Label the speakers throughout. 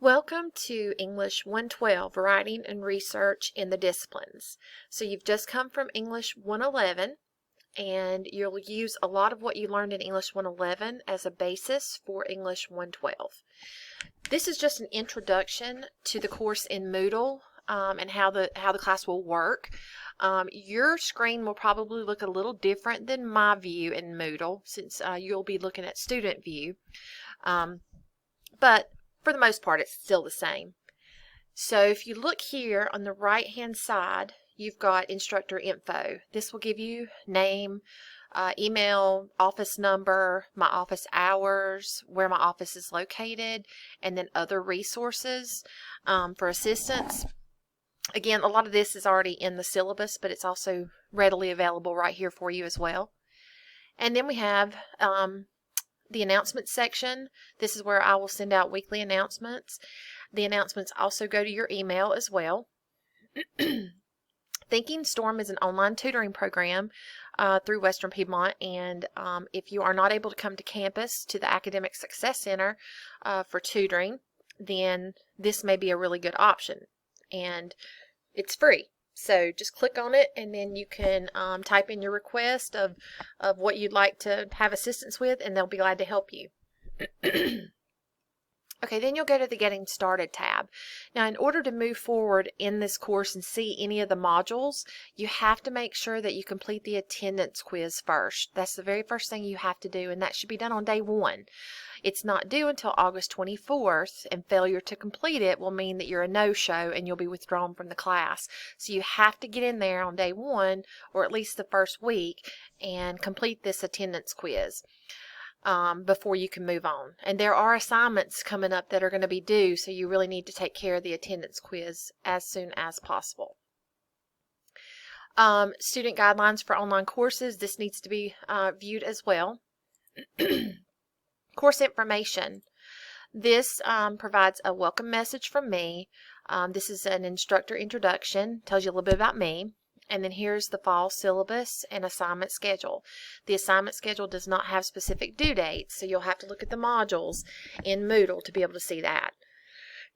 Speaker 1: Welcome to English 112, Writing and Research in the Disciplines. So you've just come from English 111, and you'll use a lot of what you learned in English 111 as a basis for English 112. This is just an introduction to the course in Moodle and how the class will work. Your screen will probably look a little different than my view in Moodle since you'll be looking at student view. But for the most part, it's still the same. So if you look here on the right hand side, you've got instructor info. This will give you name, email, office number, my office hours, where my office is located, and then other resources for assistance. Again, a lot of this is already in the syllabus, but it's also readily available right here for you as well. And then we have the announcements section. This is where I will send out weekly announcements. The announcements also go to your email as well. Thinking Storm is an online tutoring program through Western Piedmont, and if you are not able to come to campus to the Academic Success Center for tutoring, then this may be a really good option, and it's free. So just click on it, and then you can type in your request of what you'd like to have assistance with, and they'll be glad to help you. Okay, then you'll go to the Getting Started tab. Now, in order to move forward in this course and see any of the modules, you have to make sure that you complete the attendance quiz first. That's the very first thing you have to do, and that should be done on day 1. It's not due until August 24th, and failure to complete it will mean that you're a no-show and you'll be withdrawn from the class. So you have to get in there on day 1, or at least the first week, and complete this attendance quiz before you can move on. And there are assignments coming up that are going to be due, so you really need to take care of the attendance quiz as soon as possible. Student guidelines for online courses. This needs to be viewed as well. Course information. This provides a welcome message from me. This is an instructor introduction, tells you a little bit about me. And then here's the fall syllabus and assignment schedule. The assignment schedule does not have specific due dates, so you'll have to look at the modules in Moodle to be able to see that.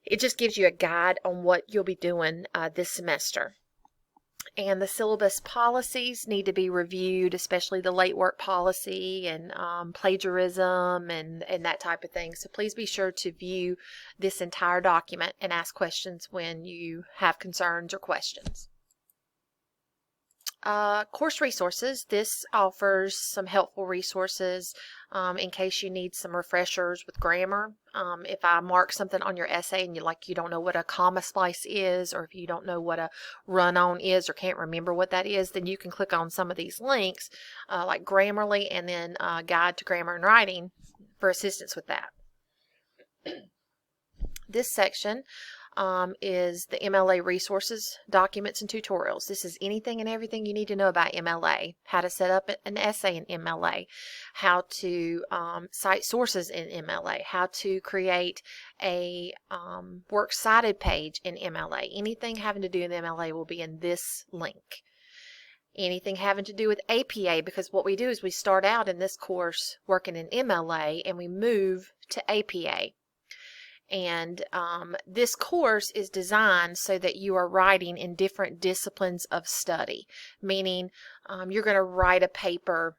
Speaker 1: It just gives you a guide on what you'll be doing this semester. And the syllabus policies need to be reviewed, especially the late work policy and plagiarism and that type of thing. So please be sure to view this entire document and ask questions when you have concerns or questions. Course resources. This offers some helpful resources in case you need some refreshers with grammar. If I mark something on your essay and you don't know what a comma splice is, or if you don't know what a run-on is or can't remember what that is, then you can click on some of these links like Grammarly and then Guide to Grammar and Writing for assistance with that. This section is the MLA resources, documents, and tutorials. This is anything and everything you need to know about MLA, how to set up an essay in MLA, how to cite sources in MLA, how to create a works cited page in MLA. Anything having to do with MLA will be in this link. Anything having to do with APA, because what we do is we start out in this course working in MLA and we move to APA. And this course is designed so that you are writing in different disciplines of study, meaning you're going to write a paper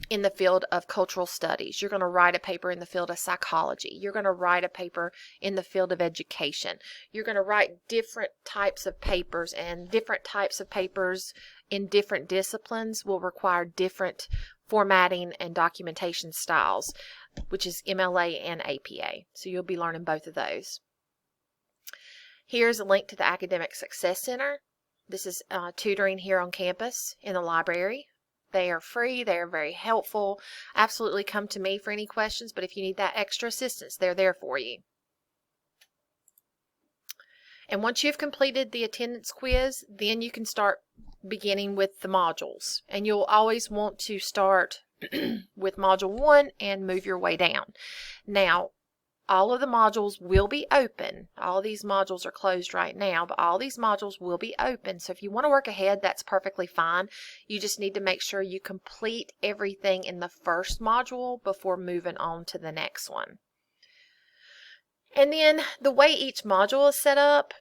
Speaker 1: in the field of cultural studies. You're going to write a paper in the field of psychology. You're going to write a paper in the field of education. You're going to write different types of papers, and different types of papers in different disciplines will require different formatting and documentation styles, which is MLA and APA. So you'll be learning both of those. Here's a link to the Academic Success Center. This is tutoring here on campus in the library. They are free. They are very helpful. Absolutely come to me for any questions, but if you need that extra assistance, they're there for you. And once you've completed the attendance quiz, then you can start beginning with the modules. And you'll always want to start with module 1 and move your way down. Now, all of the modules will be open. All these modules are closed right now, but all these modules will be open. So if you want to work ahead, that's perfectly fine. You just need to make sure you complete everything in the first module before moving on to the next one. And then the way each module is set up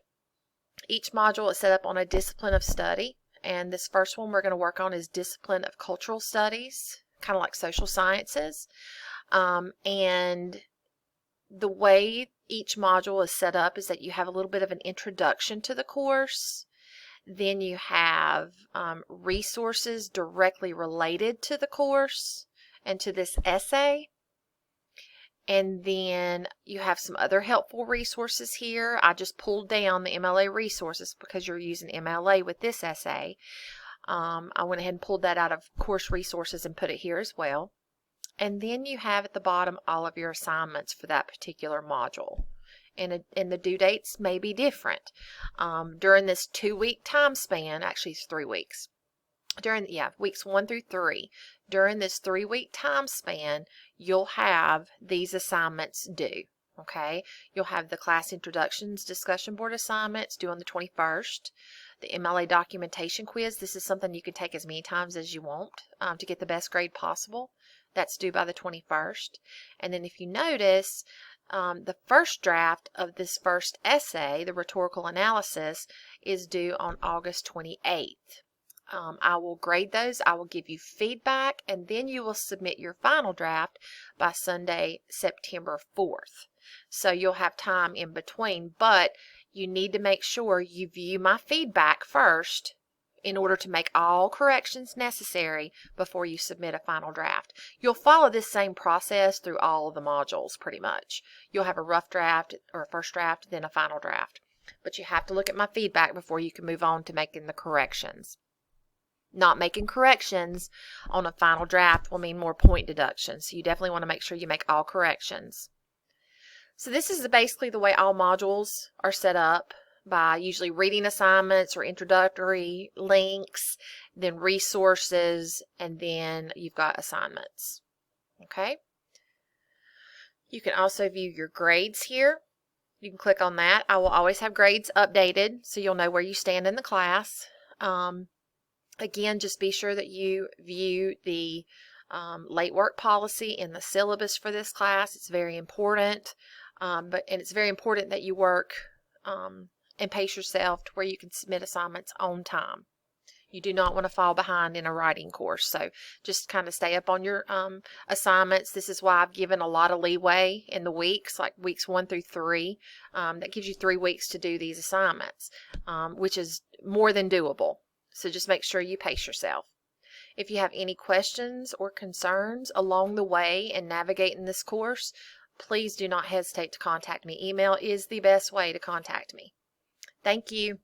Speaker 1: on a discipline of study. And this first one we're going to work on is discipline of cultural studies, kind of like social sciences. And the way each module is set up is that you have a little bit of an introduction to the course. Then you have resources directly related to the course and to this essay. And then you have some other helpful resources here. I just pulled down the MLA resources because you're using MLA with this essay. I went ahead and pulled that out of course resources and put it here as well. And then you have at the bottom all of your assignments for that particular module. And the due dates may be different. During this 2-week time span, actually it's 3 weeks. Weeks 1 through 3. During this 3-week time span, you'll have these assignments due. Okay, you'll have the class introductions discussion board assignments due on the 21st. The MLA documentation quiz. This is something you can take as many times as you want to get the best grade possible. That's due by the 21st. And then if you notice, the first draft of this first essay, the rhetorical analysis, is due on August 28th. I will grade those, I will give you feedback, and then you will submit your final draft by Sunday, September 4th. So you'll have time in between, but you need to make sure you view my feedback first in order to make all corrections necessary before you submit a final draft. You'll follow this same process through all of the modules pretty much. You'll have a rough draft or a first draft, then a final draft. But you have to look at my feedback before you can move on to making the corrections. Not making corrections on a final draft will mean more point deductions. So you definitely want to make sure you make all corrections. So this is basically the way all modules are set up, by usually reading assignments or introductory links, then resources, and then you've got assignments. Okay. You can also view your grades here. You can click on that. I will always have grades updated so you'll know where you stand in the class. Again, just be sure that you view the late work policy in the syllabus for this class. It's very important, and it's very important that you work and pace yourself to where you can submit assignments on time. You do not want to fall behind in a writing course, so just kind of stay up on your assignments. This is why I've given a lot of leeway in the weeks, like weeks 1 through 3. That gives you 3 weeks to do these assignments, which is more than doable. So just make sure you pace yourself. If you have any questions or concerns along the way in navigating this course, please do not hesitate to contact me. Email is the best way to contact me. Thank you.